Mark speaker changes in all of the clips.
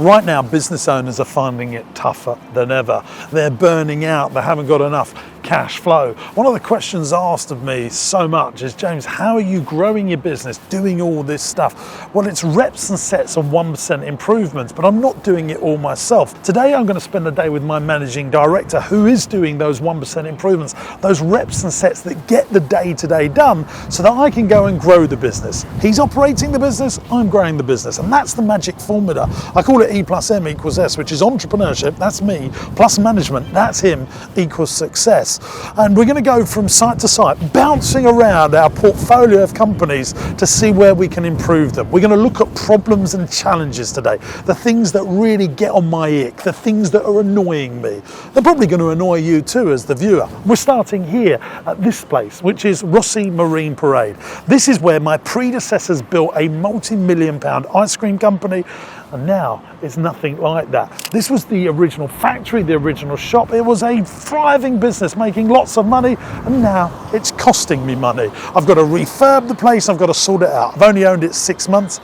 Speaker 1: Right now, business owners are finding it tougher than ever. They're burning out, they haven't got enough cash flow. One of the questions asked of me so much is, James, how are you growing your business, doing all this stuff? Well, it's reps and sets of 1% improvements, but I'm not doing it all myself. Today, I'm going to spend a day with my managing director who is doing those 1% improvements, those reps and sets that get the day-to-day done so that I can go and grow the business. He's operating the business, I'm growing the business, and that's the magic formula. I call it E plus M equals S, which is entrepreneurship, that's me, plus management, that's him, equals success. And we're going to go from site to site, bouncing around our portfolio of companies to see where we can improve them. We're going to look at problems and challenges today, the things that really get on my ick, the things that are annoying me. They're probably going to annoy you too as the viewer. We're starting here at this place, which is Rossi Marine Parade. This is where my predecessors built a multi-million-pound ice cream company, and now it's nothing like that. This was the original factory, the original shop. It was a thriving business making lots of money, and now it's costing me money. I've got to refurb the place, I've got to sort it out. I've only owned it 6 months.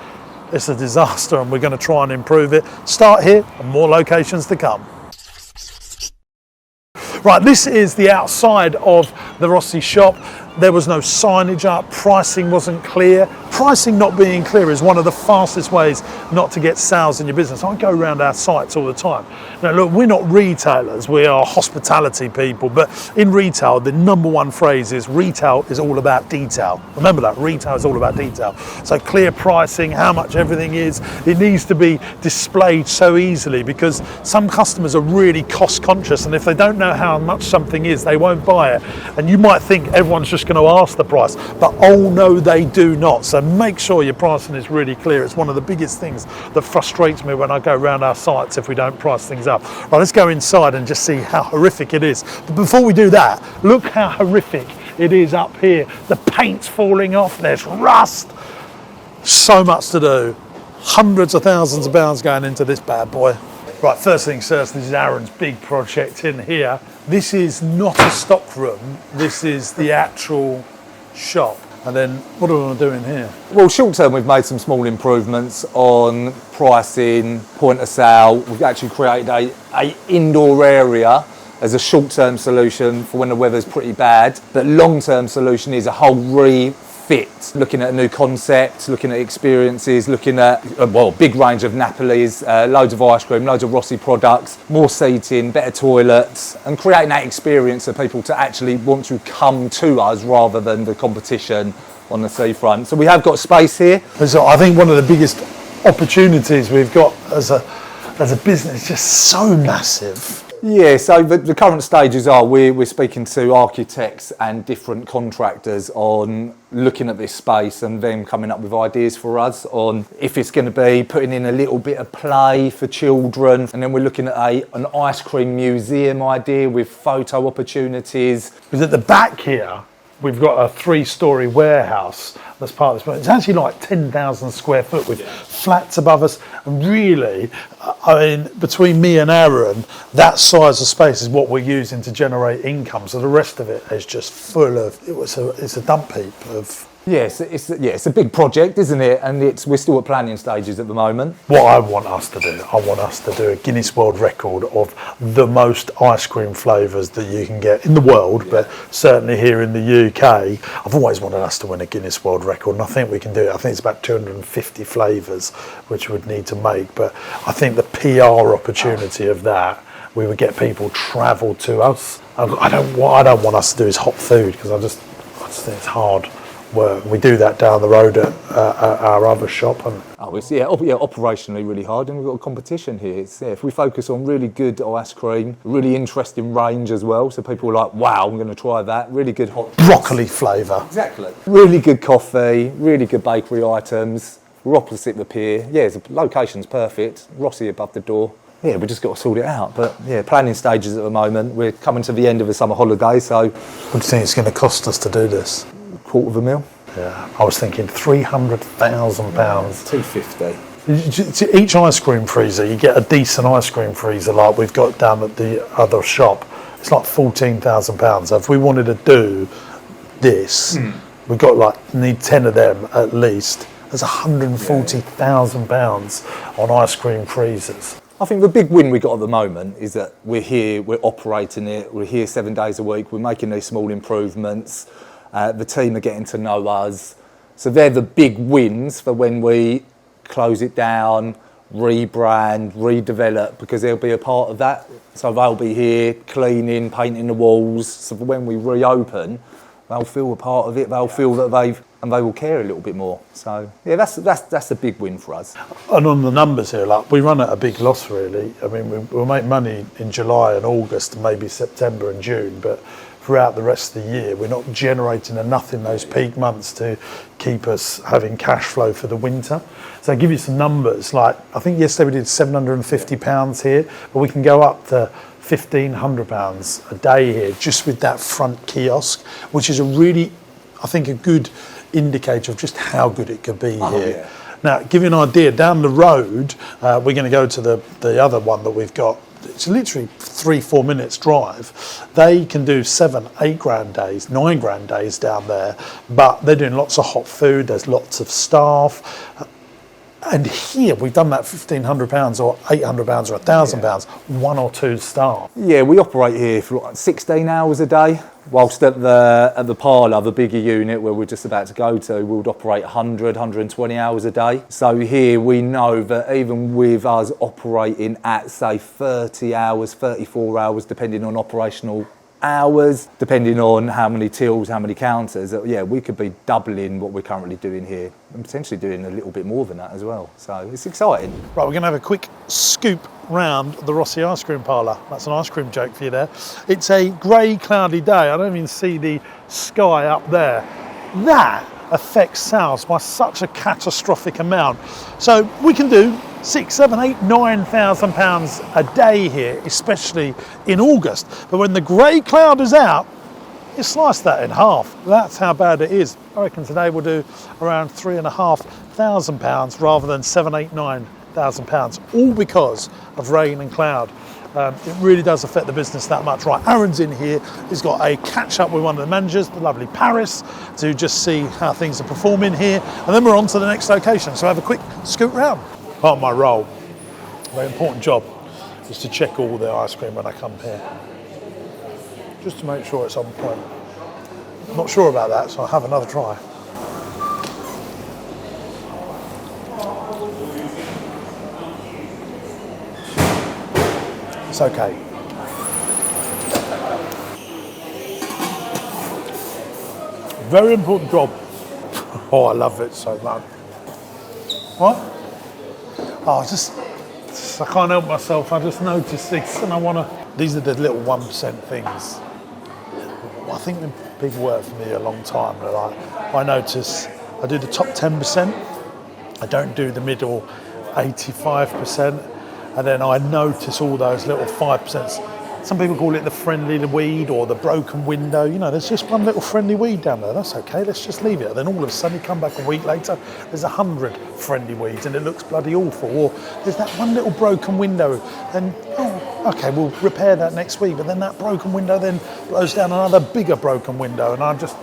Speaker 1: It's a disaster, and we're going to try and improve it. Start here and more locations to come. Right, this is the outside of the Rossy shop. There was no signage up, pricing wasn't clear. Pricing not being clear is one of the fastest ways not to get sales in your business. I go around our sites all the time. Now look, we're not retailers, we are hospitality people, but in retail, the number one phrase is retail is all about detail. Remember that, retail is all about detail. So clear pricing, how much everything is, it needs to be displayed so easily because some customers are really cost conscious, and if they don't know how much something is, they won't buy it. And you might think everyone's just going to ask the price, but oh no, they do not. So make sure your pricing is really clear. It's one of the biggest things that frustrates me when I go around our sites if we don't price things up. Right, let's go inside and just see how horrific it is. But before we do that, look how horrific it is up here. The paint's falling off, there's rust. So much to do. Hundreds of thousands of pounds going into this bad boy. Right, first things first, this is Aaron's big project in here. This is not a stock room, this is the actual shop. And then what do we want to do in here?
Speaker 2: Well, short term, we've made some small improvements on pricing, point of sale. We've actually created a indoor area as a short term solution for when the weather's pretty bad. But long term solution is a whole refit, looking at a new concept, looking at experiences, looking at, well, big range of Napolis, loads of ice cream, loads of Rossy products, more seating, better toilets, and creating that experience for people to actually want to come to us rather than the competition on the seafront. So we have got space here.
Speaker 1: So I think one of the biggest opportunities we've got as a business is just so massive.
Speaker 2: Yeah, so the current stages are we're speaking to architects and different contractors on looking at this space and them coming up with ideas for us on if it's going to be putting in a little bit of play for children, and then we're looking at an ice cream museum idea with photo opportunities.
Speaker 1: Because at the back here, we've got a 3-story warehouse that's part of this. It's actually like 10,000 square foot with flats above us. And really, I mean, between me and Aaron, that size of space is what we're using to generate income. So the rest of it is just full of, it's a dump heap of...
Speaker 2: Yes, it's a big project, isn't it? And we're still at planning stages at the moment.
Speaker 1: What I want us to do, I want us to do a Guinness World Record of the most ice cream flavours that you can get in the world, but certainly here in the UK. I've always wanted us to win a Guinness World Record, and I think we can do it. I think it's about 250 flavours, which we'd need to make. But I think the PR opportunity of that, we would get people travel to us. I don't want us to do is hot food, because I just think it's hard work. We do that down the road at our other shop. And
Speaker 2: it's operationally really hard, and we've got a competition here. If we focus on really good ice cream, really interesting range as well, so people are like, wow, I'm going to try that. Really good hot
Speaker 1: broccoli flavour.
Speaker 2: Exactly. Really good coffee, really good bakery items. We're opposite the pier. Yeah, the location's perfect. Rossy above the door. Yeah, we just got to sort it out. But yeah, planning stages at the moment. We're coming to the end of the summer holiday, so...
Speaker 1: What do you think it's going to cost us to do this?
Speaker 2: £250,000.
Speaker 1: Yeah, I was thinking £300,000.
Speaker 2: £250,000.
Speaker 1: Each ice cream freezer, you get a decent ice cream freezer like we've got down at the other shop. It's like £14,000. So if we wanted to do this, we've got need 10 of them at least. There's £140,000 on ice cream freezers.
Speaker 2: I think the big win we got at the moment is that we're here, we're operating it, we're here 7 days a week, we're making these small improvements, the team are getting to know us. So they're the big wins for when we close it down, rebrand, redevelop, because they'll be a part of that. So they'll be here cleaning, painting the walls. So when we reopen, they'll feel a part of it. They'll feel that they will care a little bit more. So yeah, that's a big win for us.
Speaker 1: And on the numbers here, like we run at a big loss really. I mean, we'll make money in July and August, and maybe September and June, but throughout the rest of the year, we're not generating enough in those peak months to keep us having cash flow for the winter. So I'll give you some numbers. Like I think yesterday we did £750 here, but we can go up to £1,500 a day here just with that front kiosk, which is a really, I think, a good indicator of just how good it could be here.
Speaker 2: Yeah.
Speaker 1: Now, give you an idea, down the road, we're going to go to the other one that we've got. It's literally 3-4 minutes drive. They can do 7-8 grand days, 9 grand days down there, but they're doing lots of hot food. There's lots of staff. And here we've done that £1,500 or £800 or £1,000, 1 or 2 staff.
Speaker 2: Yeah, we operate here for like 16 hours a day, whilst at the parlour, the bigger unit where we're just about to go to, we would operate 100, 120 hours a day. So here we know that even with us operating at say 30 hours, 34 hours, depending on operational hours, depending on how many tills, how many counters, yeah, we could be doubling what we're currently doing here and potentially doing a little bit more than that as well. So it's exciting.
Speaker 1: Right, we're going to have a quick scoop round the Rossi Ice Cream Parlour. That's an ice cream joke for you there. It's a grey, cloudy day. I don't even see the sky up there. That affects sales by such a catastrophic amount. So we can do £6,000, £7,000, £8,000, £9,000 a day here, especially in August. But when the grey cloud is out, you slice that in half. That's how bad it is. I reckon today we'll do around £3,500 rather than £7,000, £8,000, £9,000, all because of rain and cloud. It really does affect the business that much. Right, Aaron's in here. He's got a catch up with one of the managers, the lovely Paris, to just see how things are performing here. And then we're on to the next location. So have a quick scoot round. Part of my role, very important job, is to check all the ice cream when I come here, just to make sure it's on point. I'm not sure about that, so I'll have another try. It's okay. Very important job. Oh, I love it so much. What? Oh, I can't help myself. I just noticed this and I want to... These are the little 1% things. I think when people work for me a long time, they're like, I notice I do the top 10%. I don't do the middle 85%. And then I notice all those little 5%. Some people call it the friendly weed or the broken window. You know, there's just one little friendly weed down there. That's okay, let's just leave it. And then all of a sudden you come back a week later, there's 100 friendly weeds and it looks bloody awful. Or there's that one little broken window. And, oh, okay, we'll repair that next week. But then that broken window then blows down another bigger broken window. And I just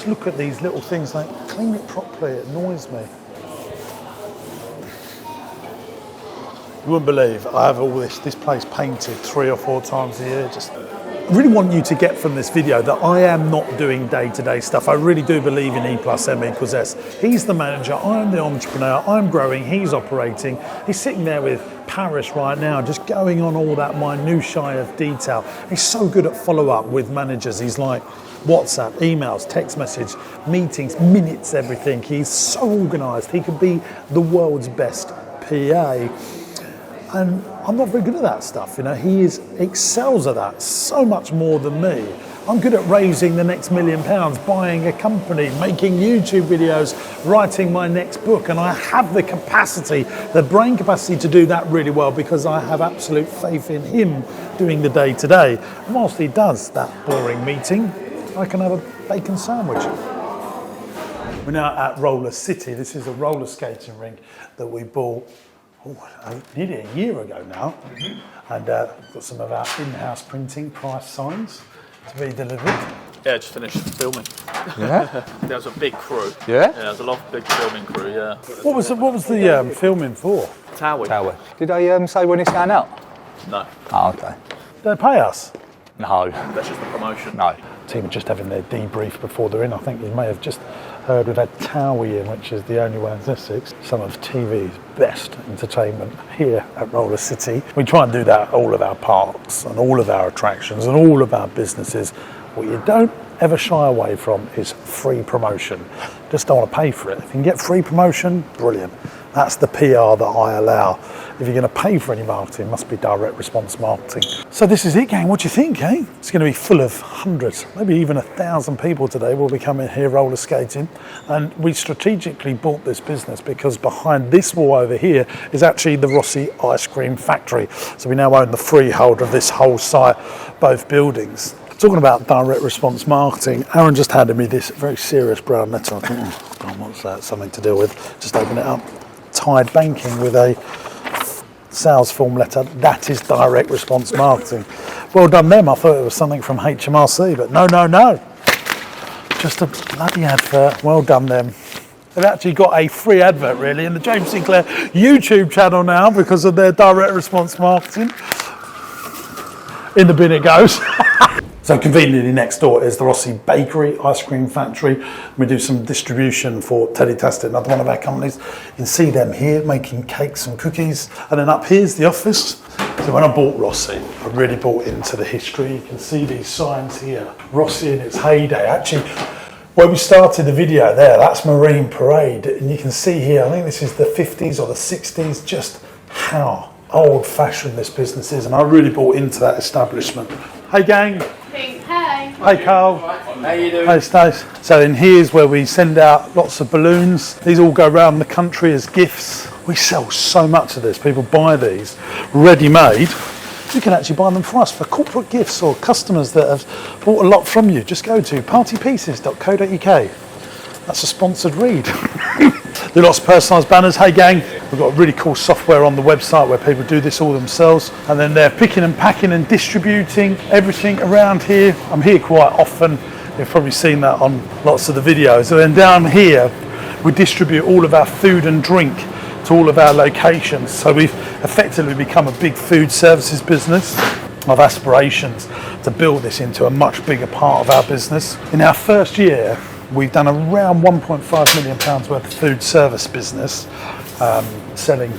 Speaker 1: look at these little things like, clean it properly, it annoys me. You wouldn't believe I have all this place painted 3 or 4 times a year. I really want you to get from this video that I am not doing day-to-day stuff. I really do believe in E+M=S. He's the manager, I'm the entrepreneur, I'm growing, he's operating. He's sitting there with Paris right now, just going on all that minutiae of detail. He's so good at follow-up with managers. He's like WhatsApp, emails, text message, meetings, minutes, everything. He's so organised. He could be the world's best PA. And I'm not very good at that stuff, you know. He excels at that so much more than me. I'm good at raising the next £1 million, buying a company, making YouTube videos, writing my next book, and I have the capacity, the brain capacity to do that really well because I have absolute faith in him doing the day-to-day. And whilst he does that boring meeting, I can have a bacon sandwich. We're now at Roller City. This is a roller skating rink that we bought nearly a year ago now, and got some of our in-house printing price signs to be delivered.
Speaker 3: Yeah, just finished filming.
Speaker 2: Yeah.
Speaker 3: There was a big crew.
Speaker 2: Yeah?
Speaker 3: There was a lot of big filming crew, yeah.
Speaker 1: What was the filming for?
Speaker 3: Towie.
Speaker 2: Tower. Did they say when it's going out?
Speaker 3: No,
Speaker 2: Oh, okay.
Speaker 1: They pay us.
Speaker 2: No.
Speaker 3: that's just the promotion.
Speaker 2: No.
Speaker 1: Team are just having their debrief before they're in. I think you may have just heard we've had Towie in, which is the only one in Essex. Some of TV's best entertainment here at Roller City. We try and do that at all of our parks and all of our attractions and all of our businesses. What you don't ever shy away from is free promotion. Just don't want to pay for it. If you can get free promotion, brilliant. That's the PR that I allow. If you're going to pay for any marketing, it must be direct response marketing. So this is it, gang. What do you think, eh? It's going to be full of hundreds, maybe even 1,000 people today will be coming here roller skating. And we strategically bought this business because behind this wall over here is actually the Rossi Ice Cream Factory. So we now own the freehold of this whole site, both buildings. Talking about direct response marketing, Aaron just handed me this very serious brown letter. I thought, oh, God, what's that? Something to deal with. Just open it up. Tied banking with a sales form letter. That is direct response marketing. Well done them. I thought it was something from HMRC, but no. Just a bloody advert. Well done them. They've actually got a free advert really in the James Sinclair YouTube channel now because of their direct response marketing. In the bin it goes. So conveniently next door is the Rossi Bakery Ice Cream Factory. We do some distribution for Teletastic, another one of our companies. You can see them here making cakes and cookies. And then up here's the office. So when I bought Rossi, I really bought into the history. You can see these signs here. Rossi in its heyday. Actually, where we started the video there, that's Marine Parade. And you can see here, I think this is the 50s or the 60s, just how old-fashioned this business is. And I really bought into that establishment. Hey gang.
Speaker 4: Hey.
Speaker 1: Hey Carl.
Speaker 3: How you doing?
Speaker 1: Hey Stace. So in here's where we send out lots of balloons. These all go around the country as gifts. We sell so much of this. People buy these ready-made. You can actually buy them for us for corporate gifts or customers that have bought a lot from you. Just go to partypieces.co.uk. That's a sponsored read. Do lots of personalised banners. Hey gang, we've got really cool software on the website where people do this all themselves, and then they're picking and packing and distributing everything around here. I'm here quite often. You've probably seen that on lots of the videos. And then down here, we distribute all of our food and drink to all of our locations. So we've effectively become a big food services business. Of aspirations to build this into a much bigger part of our business. In our first year, we've done around £1.5 million worth of food service business, selling.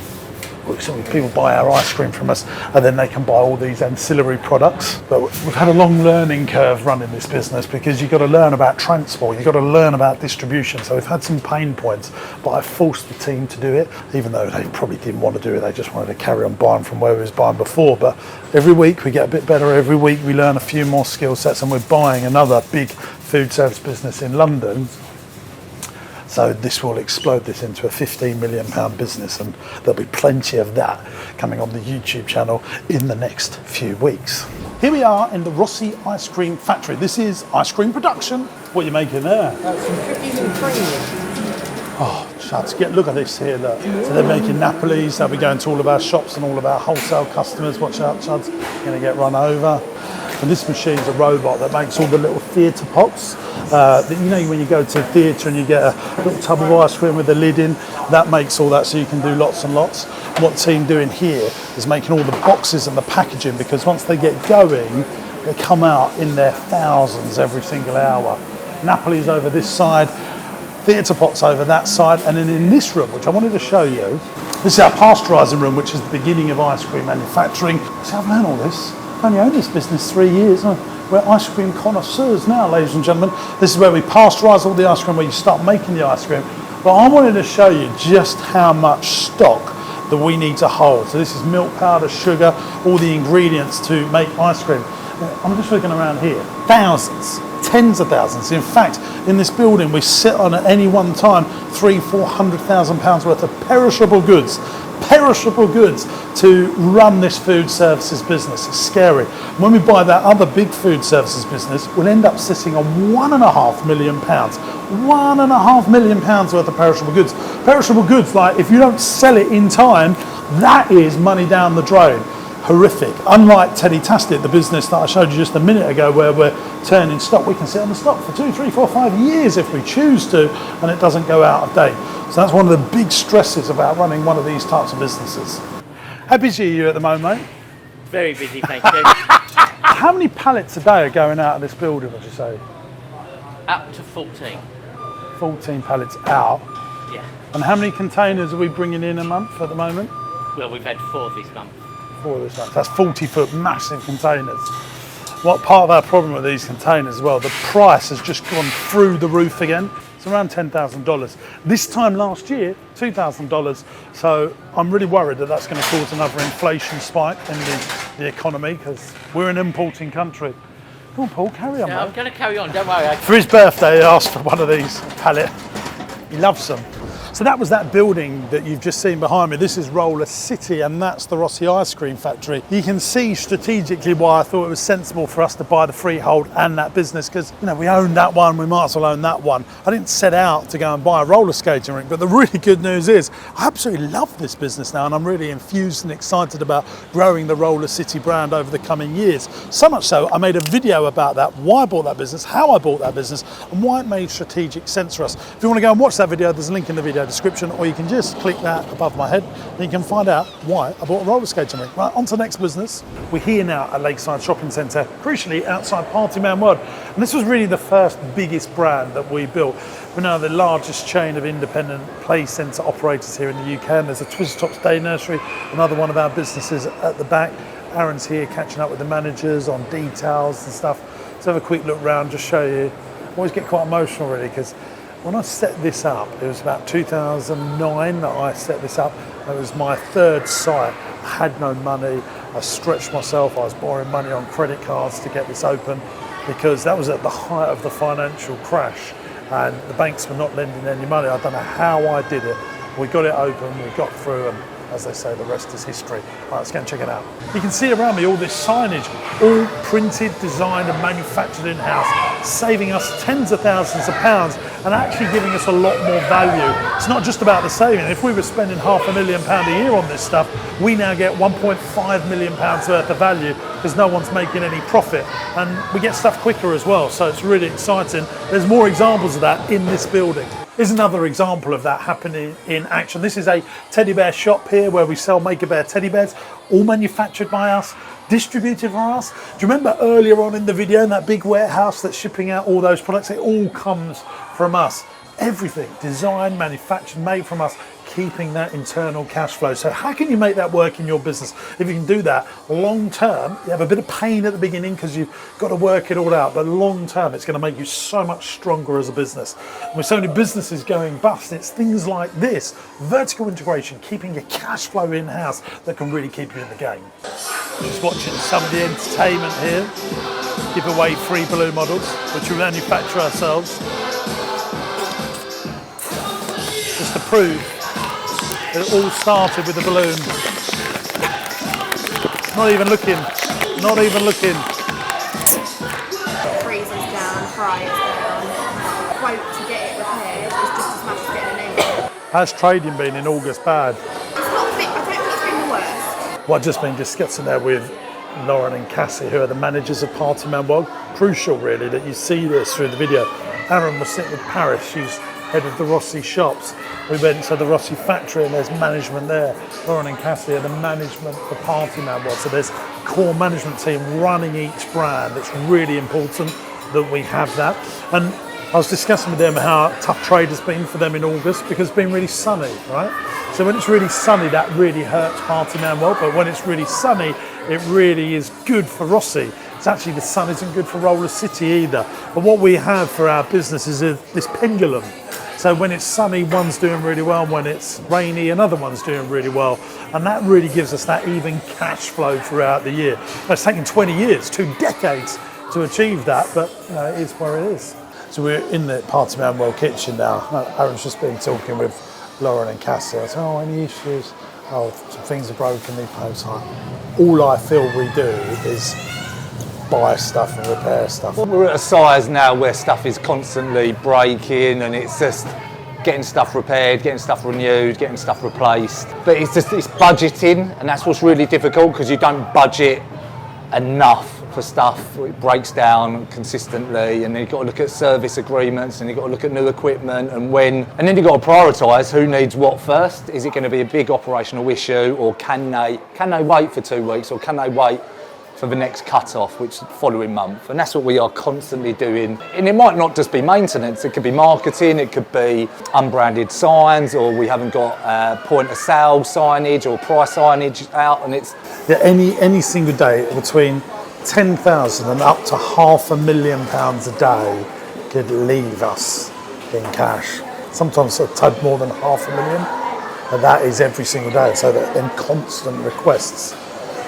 Speaker 1: People buy our ice cream from us and then they can buy all these ancillary products. But we've had a long learning curve running this business because you've got to learn about transport, you've got to learn about distribution. So we've had some pain points, but I forced the team to do it, even though they probably didn't want to do it. They just wanted to carry on buying from where we was buying before. But every week we get a bit better. Every week we learn a few more skill sets, and we're buying another big food service business in London. So this will explode this into a £15 million business, and there'll be plenty of that coming on the YouTube channel in the next few weeks. Here we are in the Rossi Ice Cream Factory. This is ice cream production. What are you making there?
Speaker 5: Some cookies and cream.
Speaker 1: Oh, shucks, look at this here, look. So they're making Napolis. They'll be going to all of our shops and all of our wholesale customers. Watch out, Chuds, you're gonna get run over. And this machine's a robot that makes all the little theatre pots. You know when you go to a theatre and you get a little tub of ice cream with a lid in, that makes all that so you can do lots and lots. What the team doing here is making all the boxes and the packaging, because once they get going, they come out in their thousands every single hour. Napoli's over this side, theatre pots over that side, and then in this room, which I wanted to show you, this is our pasteurising room, which is the beginning of ice cream manufacturing. See, I've learned all this. I've only owned this business 3 years. We're ice cream connoisseurs now, ladies and gentlemen. This is where we pasteurise all the ice cream, where you start making the ice cream. But I wanted to show you just how much stock that we need to hold. So this is milk powder, sugar, all the ingredients to make ice cream. I'm just looking around here. Thousands, tens of thousands. In fact, in this building, we sit on at any one time £300,000-400,000 worth of perishable goods to run this food services business. It's scary. When we buy that other big food services business, we'll end up sitting on £1.5 million. £1.5 million worth of perishable goods. Perishable goods, like if you don't sell it in time, that is money down the drain. horrific. Unlike Teddy Tastic, the business that I showed you just a minute ago, where we're turning stock, we can sit on the stock for 2, 3, 4, 5 years if we choose to, and it doesn't go out of date. So that's one of the big stresses about running one of these types of businesses. How busy are you at the moment, mate?
Speaker 5: Very busy, thank you.
Speaker 1: How many pallets a day are going out of this building, would you say?
Speaker 5: Up to 14.
Speaker 1: 14 pallets out.
Speaker 5: Yeah.
Speaker 1: And how many containers are we bringing in a month at the moment?
Speaker 5: Well, we've had 4 this month.
Speaker 1: 4 this month. That's 40-foot massive containers. What part of our problem with these containers as well, the price has just gone through the roof again. It's around $10,000. This time last year, $2,000. So I'm really worried that that's going to cause another inflation spike in the economy, because we're an importing country. Come on, Paul, carry on,
Speaker 5: Yeah,
Speaker 1: mate.
Speaker 5: I'm going to carry on, don't worry.
Speaker 1: For his birthday, he asked for one of these, a pallet. He loves them. So that was that building that you've just seen behind me. This is Roller City, and that's the Rossi Ice Cream Factory. You can see strategically why I thought it was sensible for us to buy the freehold and that business, because we own that one, we might as well own that one. I didn't set out to go and buy a roller skating rink, but the really good news is I absolutely love this business now, and I'm really infused and excited about growing the Roller City brand over the coming years. So much so, I made a video about that, why I bought that business, how I bought that business, and why it made strategic sense for us. If you want to go and watch that video, there's a link in the video description, or you can just click that above my head and you can find out why I bought a roller skating rink. Right, on to the next business. We're here now at Lakeside Shopping Centre, crucially outside Partyman World. And this was really the first biggest brand that we built. We're now the largest chain of independent play centre operators here in the UK, and there's a Twister Tops Day Nursery, another one of our businesses at the back. Aaron's here catching up with the managers on details and stuff. Let's have a quick look round, just show you. I always get quite emotional really, because when I set this up, it was about 2009 that I set this up. It was my 3rd site. I had no money. I stretched myself. I was borrowing money on credit cards to get this open, because that was at the height of the financial crash and the banks were not lending any money. I don't know how I did it. We got it open, we got through, and as they say, the rest is history. Right, let's go and check it out. You can see around me all this signage, all printed, designed and manufactured in-house, saving us tens of thousands of pounds and actually giving us a lot more value. It's not just about the saving. If we were spending £500,000 a year on this stuff, we now get £1.5 million worth of value, because no one's making any profit. And we get stuff quicker as well, so it's really exciting. There's more examples of that in this building. Here's another example of that happening in action. This is a teddy bear shop here where we sell Make a Bear teddy bears, all manufactured by us, distributed by us. Do you remember earlier on in the video in that big warehouse that's shipping out all those products? It all comes from us. Everything designed, manufactured, made from us, keeping that internal cash flow. So how can you make that work in your business? If you can do that long term, you have a bit of pain at the beginning because you've got to work it all out, but long term it's going to make you so much stronger as a business. And with so many businesses going bust, it's things like this, vertical integration, keeping your cash flow in-house, that can really keep you in the game. Just watching some of the entertainment here. Give away free balloon models, which we manufacture ourselves. Just to prove that it all started with a balloon. Not even looking, not even looking.
Speaker 4: Freezers down, fryers down. Quote to get it repaired is just as much as getting a new one.
Speaker 1: How's trading been in August? Bad?
Speaker 4: It's not big, I don't think it's been the worst.
Speaker 1: Well, I've just been discussing there with Lauren and Cassie, who are the managers of Partyman World. Crucial really that you see this through the video. Aaron was sitting with Paris, she's head of the Rossi shops. We went to the Rossi factory and there's management there. Lauren and Cassie are the management for Partyman World. So there's core management team running each brand. It's really important that we have that. And I was discussing with them how tough trade has been for them in August, because it's been really sunny, right? So when it's really sunny, that really hurts Partyman World, but when it's really sunny, it really is good for Rossy. It's actually, the sun isn't good for Roller City either. But what we have for our business is this pendulum. So when it's sunny, one's doing really well. When it's rainy, another one's doing really well. And that really gives us that even cash flow throughout the year. It's taken 20 years, 2 decades to achieve that, but it is where it is. So we're in the Partyman World kitchen now. Aaron's just been talking with Lauren and Cassie. I said, any issues? Some things are broken, need posts. All I feel we do is buy stuff and repair stuff.
Speaker 2: We're at a size now where stuff is constantly breaking and it's just getting stuff repaired, getting stuff renewed, getting stuff replaced. But it's budgeting, and that's what's really difficult because you don't budget enough for stuff. It breaks down consistently, and then you've got to look at service agreements, and you've got to look at new equipment and then you've got to prioritise who needs what first. Is it going to be a big operational issue, or can they wait for 2 weeks, or can they wait for the next cut-off, which is the following month? And that's what we are constantly doing. And it might not just be maintenance, it could be marketing, it could be unbranded signs, or we haven't got point of sale signage or price signage out, and it's...
Speaker 1: Yeah, any single day between 10,000 and up to £500,000 a day could leave us in cash. Sometimes a tad more than £500,000, and that is every single day. So that then constant requests.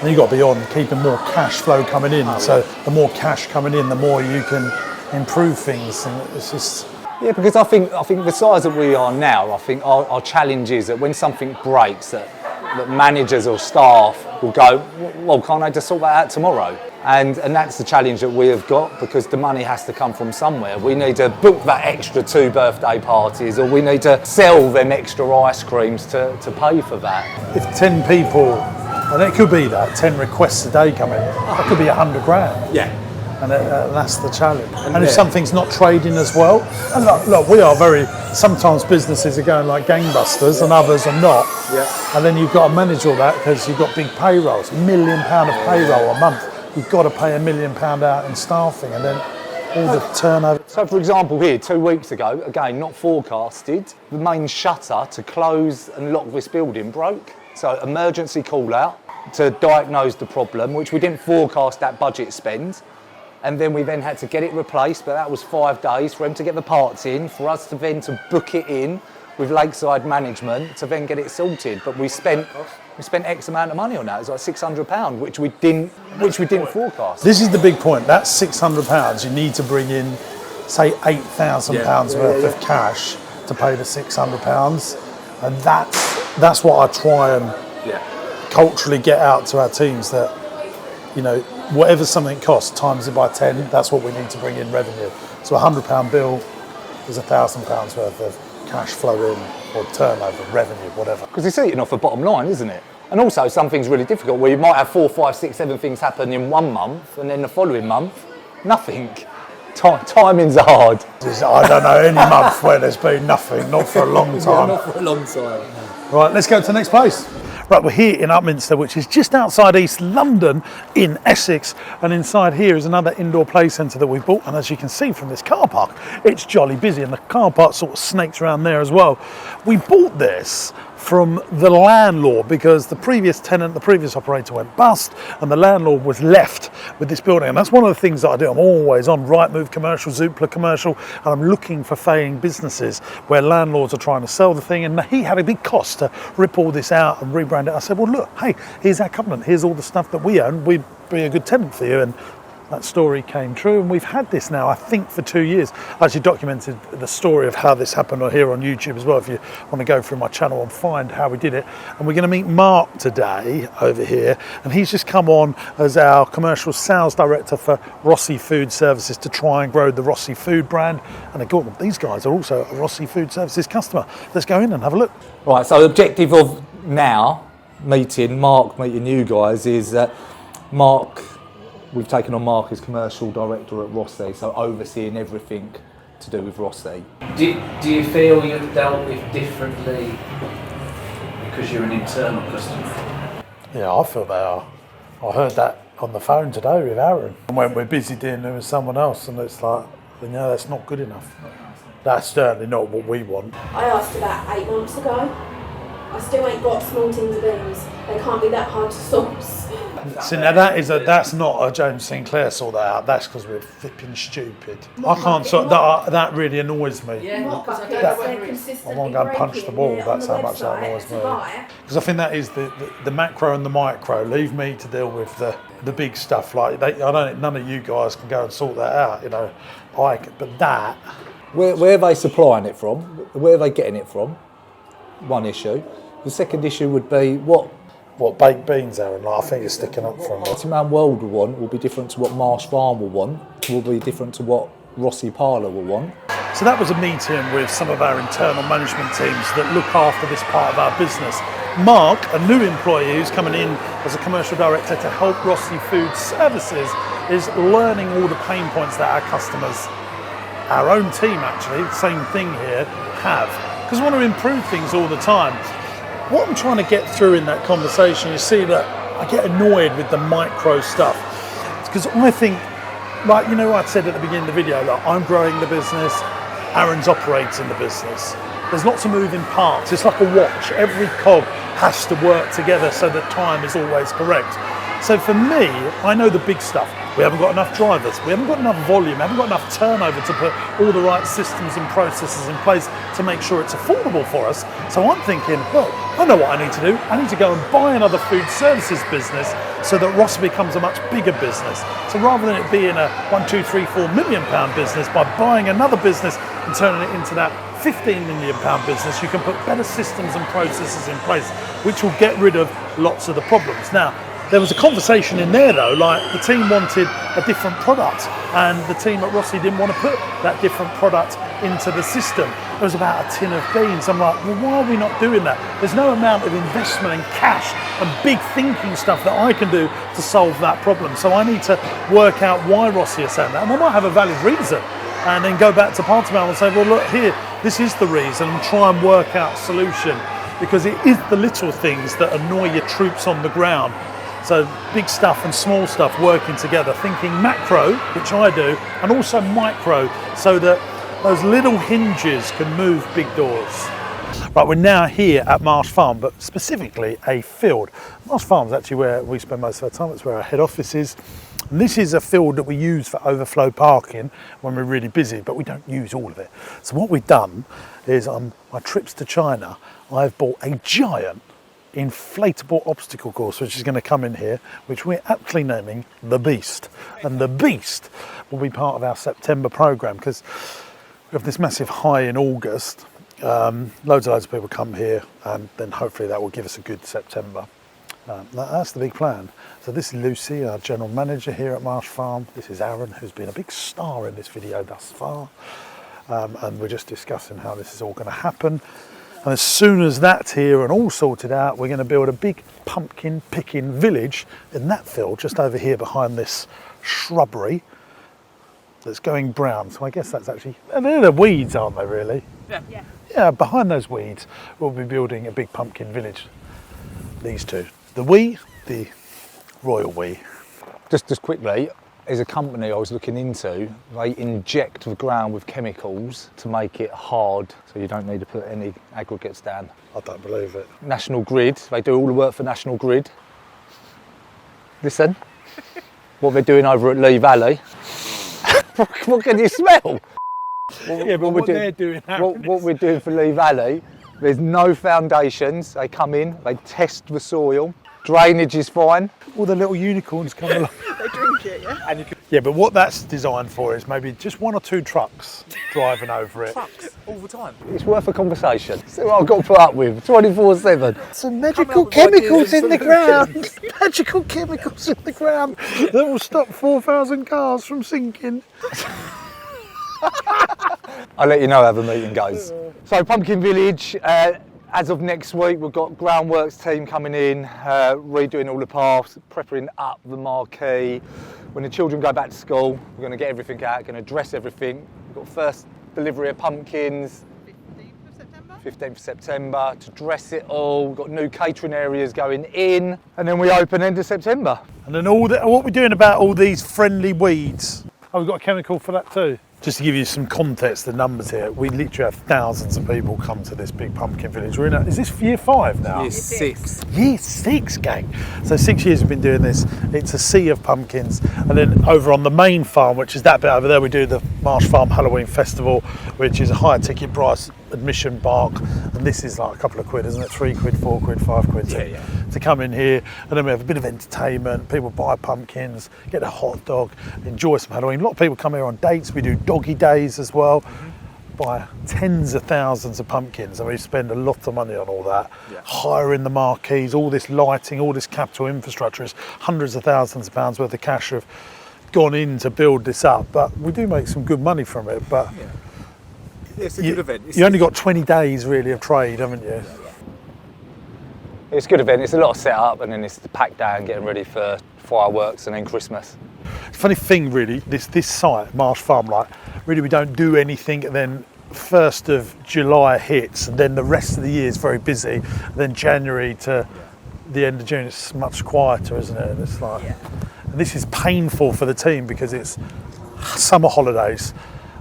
Speaker 1: And you've got to be on keeping more cash flow coming in. So the more cash coming in, the more you can improve things. And it's just...
Speaker 2: Yeah, because I think the size that we are now, I think our challenge is that when something breaks, that managers or staff will go, well, can't I just sort that out tomorrow? And that's the challenge that we have got, because the money has to come from somewhere. We need to book that extra 2 birthday parties, or we need to sell them extra ice creams to pay for that.
Speaker 1: If 10 people, and it could be that 10 requests a day come in, that could be £100,000.
Speaker 2: Yeah.
Speaker 1: And that's the challenge. And if something's not trading as well, and look, we are sometimes businesses are going like gangbusters and others are not.
Speaker 2: Yeah.
Speaker 1: And then you've got to manage all that because you've got big payrolls, £1 million of payroll a month. You've got to pay £1 million out in staffing, and then all the turnover.
Speaker 2: So for example here, 2 weeks ago, again, not forecasted, the main shutter to close and lock this building broke. So emergency call out to diagnose the problem, which we didn't forecast that budget spend. And then we then had to get it replaced, but that was 5 days for them to get the parts in, for us to then to book it in with Lakeside management to then get it sorted. But we spent X amount of money on that. It was like £600, which we didn't forecast.
Speaker 1: This is the big point. That's £600. You need to bring in, say, £8,000 worth of cash to pay the £600, and that's what I try and culturally get out to our teams, that, you know, whatever something costs, times it by 10, that's what we need to bring in revenue. So a £100 bill is £1,000 worth of cash flow in, or turnover, revenue, whatever.
Speaker 2: Because it's eating off the bottom line, isn't it? And also something's really difficult where you might have 4, 5, 6, 7 things happen in 1 month, and then the following month, nothing. Timing's hard.
Speaker 1: I don't know any month where there's been nothing, not for a long time.
Speaker 2: Not for a long time.
Speaker 1: Right, let's go to the next place. Right, we're here in Upminster, which is just outside East London in Essex, and inside here is another indoor play centre that we've bought, and as you can see from this car park, it's jolly busy, and the car park sort of snakes around there as well. We bought this from the landlord because the previous tenant, the previous operator went bust, and the landlord was left with this building. And that's one of the things that I do. I'm always on Rightmove commercial, Zoopla commercial, and I'm looking for failing businesses where landlords are trying to sell the thing, and he had a big cost to rip all this out and rebrand it. I said, well, look, hey, here's our covenant, here's all the stuff that we own, we'd be a good tenant for you. And that story came true, and we've had this now, I think, for 2 years. I actually documented the story of how this happened here on YouTube as well, if you want to go through my channel and find how we did it. And we're going to meet Mark today over here, and he's just come on as our commercial sales director for Rossi Food Services to try and grow the Rossi food brand. And again, these guys are also a Rossi Food Services customer. Let's go in and have a look.
Speaker 2: Right, so the objective of now meeting you guys is that we've taken on Mark as commercial director at Rossy, so overseeing everything to do with Rossy.
Speaker 3: Do you feel you're dealt with differently because you're an internal customer?
Speaker 1: Yeah, I feel they are. I heard that on the phone today with Aaron. And when we're busy dealing with someone else, and it's like, you know, that's not good enough. That's certainly not what we want.
Speaker 6: I asked about 8 months ago. I still ain't got small tins of beans. They can't be that hard to source.
Speaker 1: See, now that's not a James Sinclair sort that out. That's because we're flipping stupid. I can't sort that. That really annoys me. I want to go and punch the wall. That's how much that annoys me. Because I think that is the macro and the micro. Leave me to deal with the big stuff. Like none of you guys can go and sort that out. You know, but that.
Speaker 2: Where are they supplying it from? Where are they getting it from? One issue. The second issue would be what
Speaker 1: baked beans, Aaron? Like, I think you're sticking up for me.
Speaker 2: Partyman World will want will be different to what Marsh Farm will want. Will be different to what Rossi Parlour will want.
Speaker 1: So that was a meeting with some of our internal management teams that look after this part of our business. Mark, a new employee who's coming in as a commercial director to help Rossi Food Services, is learning all the pain points that our customers, our own team actually, same thing here, have. Because we want to improve things all the time. What I'm trying to get through in that conversation, you see that I get annoyed with the micro stuff. Because I think, like, you know, I said at the beginning of the video, that I'm growing the business, Aaron's operating the business. There's lots of moving parts. It's like a watch. Every cog has to work together so that time is always correct. So for me, I know the big stuff. We haven't got enough drivers. We haven't got enough volume. We haven't got enough turnover to put all the right systems and processes in place to make sure it's affordable for us. So I'm thinking, well, I know what I need to do. I need to go and buy another food services business so that Rossy becomes a much bigger business. So rather than it being a £1, £2, £3, £4 million business, by buying another business and turning it into that £15 million business, you can put better systems and processes in place, which will get rid of lots of the problems. Now, there was a conversation in there though, like the team wanted a different product and the team at Rossy didn't want to put that different product into the system. There was about a tin of beans. I'm like, well, why are we not doing that? There's no amount of investment and cash and big thinking stuff that I can do to solve that problem. So I need to work out why Rossy is saying that. And I might have a valid reason and then go back to Partyman and say, well, look here, this is the reason, and try and work out a solution, because it is the little things that annoy your troops on the ground. So big stuff and small stuff working together, thinking macro, which I do, and also micro, so that those little hinges can move big doors. Right, we're now here at Marsh Farm, but specifically a field. Marsh Farm is actually where we spend most of our time. It's where our head office is. And this is a field that we use for overflow parking when we're really busy, but we don't use all of it. So what we've done is on my trips to China, I've bought a giant inflatable obstacle course, which is going to come in here, which we're aptly naming The Beast. And The Beast will be part of our September programme, because we have this massive high in August. Loads of people come here, and then hopefully that will give us a good September. That's the big plan. So this is Lucy, our general manager here at Marsh Farm. This is Aaron, who's been a big star in this video thus far. And we're just discussing how this is all going to happen. And as soon as that's here and all sorted out, we're going to build a big pumpkin picking village in that field, just over here behind this shrubbery that's going brown. So I guess that's actually, and they're the weeds, aren't they, really?
Speaker 4: Yeah.
Speaker 1: Yeah, behind those weeds, we'll be building a big pumpkin village. These two. The we, the royal we.
Speaker 2: Just quickly, there's a company I was looking into. They inject the ground with chemicals to make it hard, so you don't need to put any aggregates down.
Speaker 1: I don't believe it.
Speaker 2: National Grid, they do all the work for National Grid. Listen, what they're doing over at Lee Valley. What can you smell?
Speaker 1: Yeah, but what they're doing,
Speaker 2: what we're doing for Lee Valley, there's no foundations. They come in, they test the soil. Drainage is fine.
Speaker 1: All the little unicorns come along.
Speaker 4: They drink it, yeah?
Speaker 1: And yeah, but what that's designed for is maybe just 1 or 2 trucks driving over it.
Speaker 2: Trucks all the time. It's worth a conversation. See what I've got to put up with 24/7.
Speaker 1: Some magical chemicals in the ground. Magical chemicals in the ground that will stop 4,000 cars from sinking.
Speaker 2: I'll let you know how the meeting goes. So Pumpkin Village, as of next week, we've got groundworks team coming in, redoing all the paths, prepping up the marquee. When the children go back to school, we're going to get everything out, going to dress everything. We've got first delivery of pumpkins, 15th of September, to dress it all. We've got new catering areas going in, and then we open end of September.
Speaker 1: And then what we're doing about all these friendly weeds. Oh, we've got a chemical for that too. Just to give you some context, the numbers here, we literally have thousands of people come to this big pumpkin village. We're in is this year 5 now?
Speaker 2: Year 6.
Speaker 1: Year 6, gang. So 6 years we've been doing this. It's a sea of pumpkins. And then over on the main farm, which is that bit over there, we do the Marsh Farm Halloween Festival, which is a higher ticket price admission bark. And this is like a couple of quid, isn't it? 3 quid, 4 quid, 5 quid to come in here. And then we have a bit of entertainment. People buy pumpkins, get a hot dog, enjoy some Halloween. A lot of people come here on dates. We do doggy days as well. Buy tens of thousands of pumpkins, and we spend a lot of money on all that. Hiring the marquees, all this lighting, all this capital infrastructure. Is hundreds of thousands of pounds worth of cash have gone in to build this up, but we do make some good money from it. But
Speaker 2: It's a good event.
Speaker 1: You only got 20 days really of trade, haven't you?
Speaker 2: It's a good event. It's a lot of setup, and then it's the pack down, getting ready for fireworks, and then Christmas.
Speaker 1: Funny thing really, this site, Marsh Farm, like really we don't do anything, and then 1st of July hits, and then the rest of the year is very busy. Then January to the end of June, it's much quieter, isn't it? And it's like, and this is painful for the team because it's summer holidays,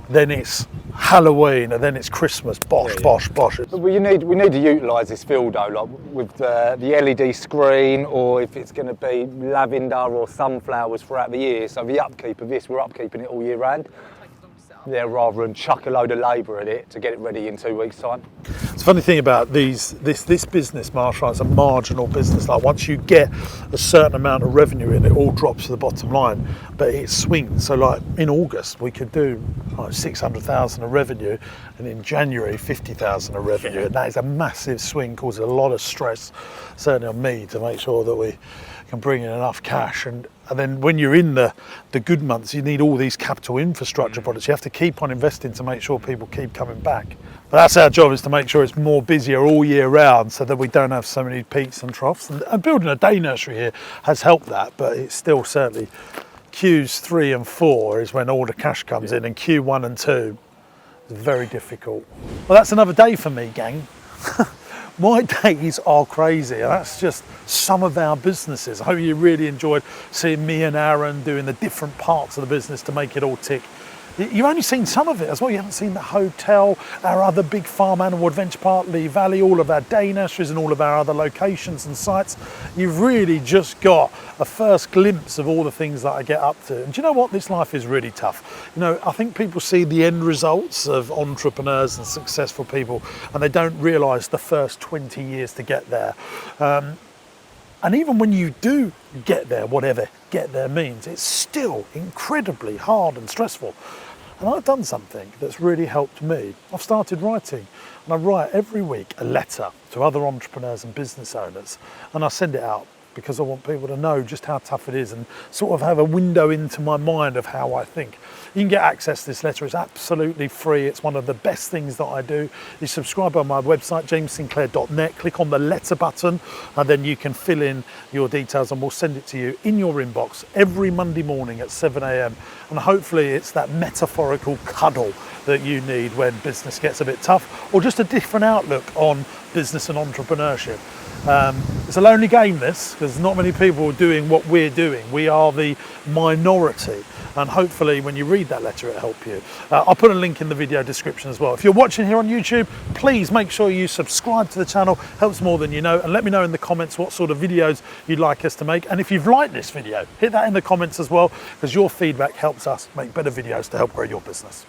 Speaker 1: then it's Halloween, and then it's Christmas. Bosh.
Speaker 2: But we need to utilise this field though, like with the LED screen, or if it's going to be lavender or sunflowers throughout the year. So the upkeep of this, we're upkeeping it all year round. Yeah, rather than chuck a load of labour at it to get it ready in 2 weeks' time.
Speaker 1: It's a funny thing about this business, Marshall, it's a marginal business. Like once you get a certain amount of revenue in, it all drops to the bottom line, but it swings. So like in August, we could do like 600,000 of revenue, and in January, 50,000 of revenue. And that is a massive swing, causes a lot of stress, certainly on me, to make sure that we can bring in enough cash. And then when you're in the good months, you need all these capital infrastructure projects. You have to keep on investing to make sure people keep coming back. But that's our job, is to make sure it's more busier all year round so that we don't have so many peaks and troughs. And building a day nursery here has helped that, but it's still certainly Qs 3 and 4 is when all the cash comes in, and Q1 and 2 is very difficult. Well, that's another day for me, gang. My days are crazy, and that's just some of our businesses. I hope you really enjoyed seeing me and Aaron doing the different parts of the business to make it all tick. You've only seen some of it as well. You haven't seen the hotel, our other big farm animal adventure park, Lee Valley, all of our day nurseries and all of our other locations and sites. You've really just got a first glimpse of all the things that I get up to. And do you know what? This life is really tough. You know, I think people see the end results of entrepreneurs and successful people, and they don't realise the first 20 years to get there. And even when you do get there, whatever get there means, it's still incredibly hard and stressful. And I've done something that's really helped me. I've started writing, and I write every week a letter to other entrepreneurs and business owners, and I send it out because I want people to know just how tough it is and sort of have a window into my mind of how I think. You can get access to this letter. It's absolutely free. It's one of the best things that I do. You subscribe on my website, jamessinclair.net, click on the letter button, and then you can fill in your details, and we'll send it to you in your inbox every Monday morning at 7 a.m. And hopefully it's that metaphorical cuddle that you need when business gets a bit tough, or just a different outlook on business and entrepreneurship. It's a lonely game, this, because not many people are doing what we're doing. We are the minority, and hopefully when you read that letter it'll help you. I'll put a link in the video description as well. If you're watching here on YouTube, please make sure you subscribe to the channel. Helps more than you know, and let me know in the comments what sort of videos you'd like us to make. And if you've liked this video, hit that in the comments as well, because your feedback helps us make better videos to help grow your business.